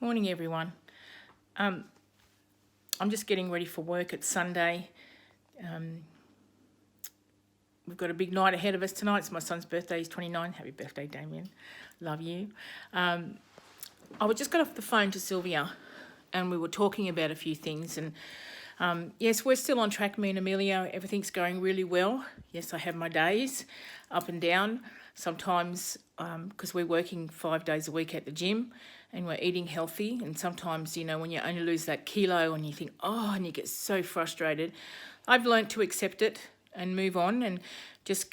Morning, everyone. I'm just getting ready for work. It's Sunday. We've got a big night ahead of us tonight. It's my son's birthday. He's 29. Happy birthday, Damien. Love you. I just got off the phone to Sylvia and we were talking about a few things. And yes, we're still on track, me and Amelia. Everything's going really well. Yes, I have my days up and down. Sometimes, because we're working 5 days a week at the gym and we're eating healthy. And sometimes, when you only lose that kilo and you think, and you get so frustrated. I've learned to accept it and move on, and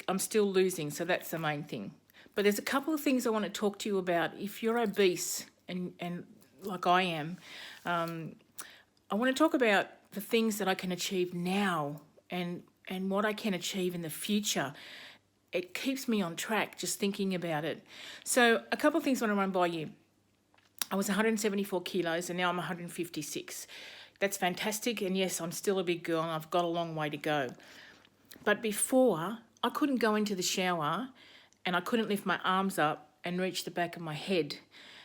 I'm still losing. So that's the main thing. But there's a couple of things I want to talk to you about. If you're obese and like I am, I want to talk about the things that I can achieve now and what I can achieve in the future. It keeps me on track just thinking about it. So a couple of things I want to run by you. I was 174 kilos and now I'm 156. That's fantastic. And yes, I'm still a big girl and I've got a long way to go. But before, I couldn't go into the shower and I couldn't lift my arms up and reach the back of my head.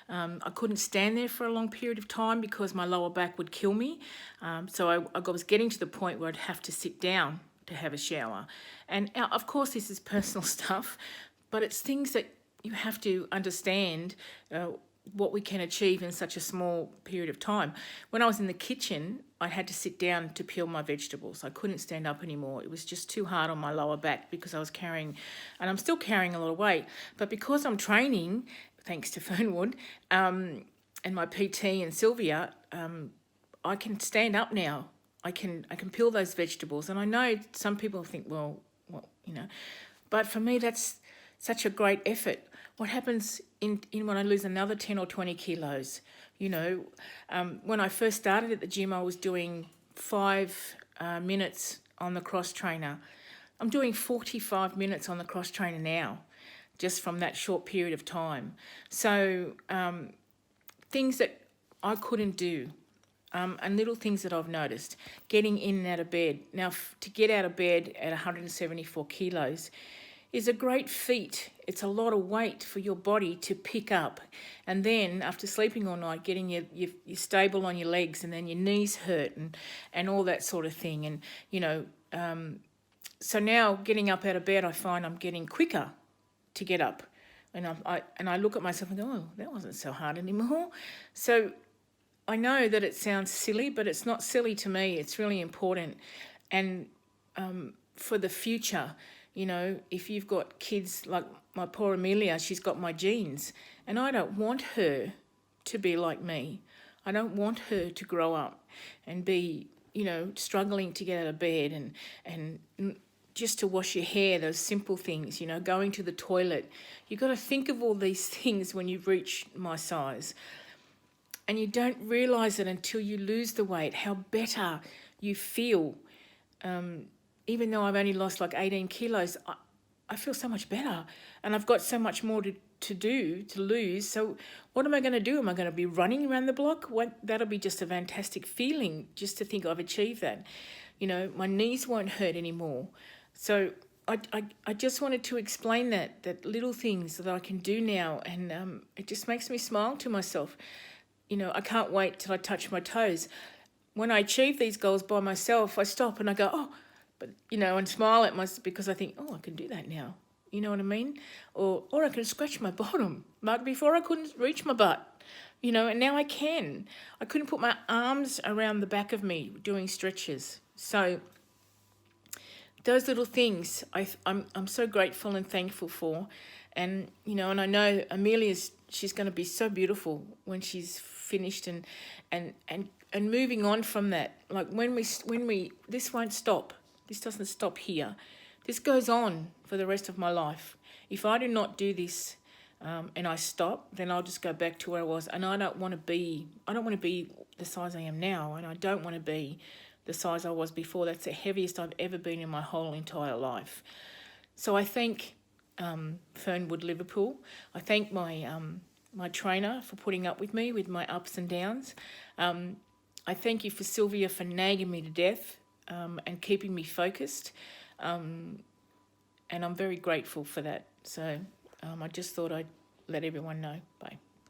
I couldn't stand there for a long period of time because my lower back would kill me. So I was getting to the point where I'd have to sit down to have a shower. And of course, this is personal stuff, but it's things that you have to understand what we can achieve in such a small period of time. When I was in the kitchen, I had to sit down to peel my vegetables. I couldn't stand up anymore. It was just too hard on my lower back because I was carrying, and I'm still carrying a lot of weight. But because I'm training, thanks to Fernwood, and my PT and Sylvia, I can stand up now. I can peel those vegetables. And I know some people think, well, but for me, that's such a great effort. What happens in when I lose another 10 or 20 kilos? When I first started at the gym, I was doing 5 minutes on the cross trainer. I'm doing 45 minutes on the cross trainer now, just from that short period of time. So things that I couldn't do, and little things that I've noticed, getting in and out of bed. Now, to get out of bed at 174 kilos is a great feat. It's a lot of weight for your body to pick up. And then after sleeping all night, getting your stable on your legs, and then your knees hurt and all that sort of thing. And, so now getting up out of bed, I find I'm getting quicker to get up. And I look at myself and go, that wasn't so hard anymore. So I know that it sounds silly, but it's not silly to me. It's really important. And for the future, if you've got kids like my poor Amelia, she's got my genes, and I don't want her to be like me. I don't want her to grow up and be, struggling to get out of bed and just to wash your hair, those simple things, going to the toilet. You've got to think of all these things when you reach my size. And you don't realise it until you lose the weight, how better you feel. Even though I've only lost like 18 kilos, I feel so much better. And I've got so much more to lose. So what am I going to do? Am I going to be running around the block? That'll be just a fantastic feeling just to think I've achieved that. My knees won't hurt anymore. So I just wanted to explain that little things that I can do now. And it just makes me smile to myself. I can't wait till I touch my toes. When I achieve these goals by myself, I stop and I go, and smile at myself because I think, I can do that now. You know what I mean? Or I can scratch my bottom. Like before I couldn't reach my butt, and now I can. I couldn't put my arms around the back of me doing stretches. So those little things I'm so grateful and thankful for. And, and I know she's going to be so beautiful when she's finished and moving on from that. Like when we this won't stop. This doesn't stop here. This goes on for the rest of my life. If I do not do this and I stop, then I'll just go back to where I was. And I don't want to be the size I am now. And I don't want to be the size I was before. That's the heaviest I've ever been in my whole entire life. So I thank Fernwood Liverpool. I thank my trainer for putting up with me with my ups and downs. I thank you for Sylvia for nagging me to death and keeping me focused. And I'm very grateful for that. So I just thought I'd let everyone know. Bye.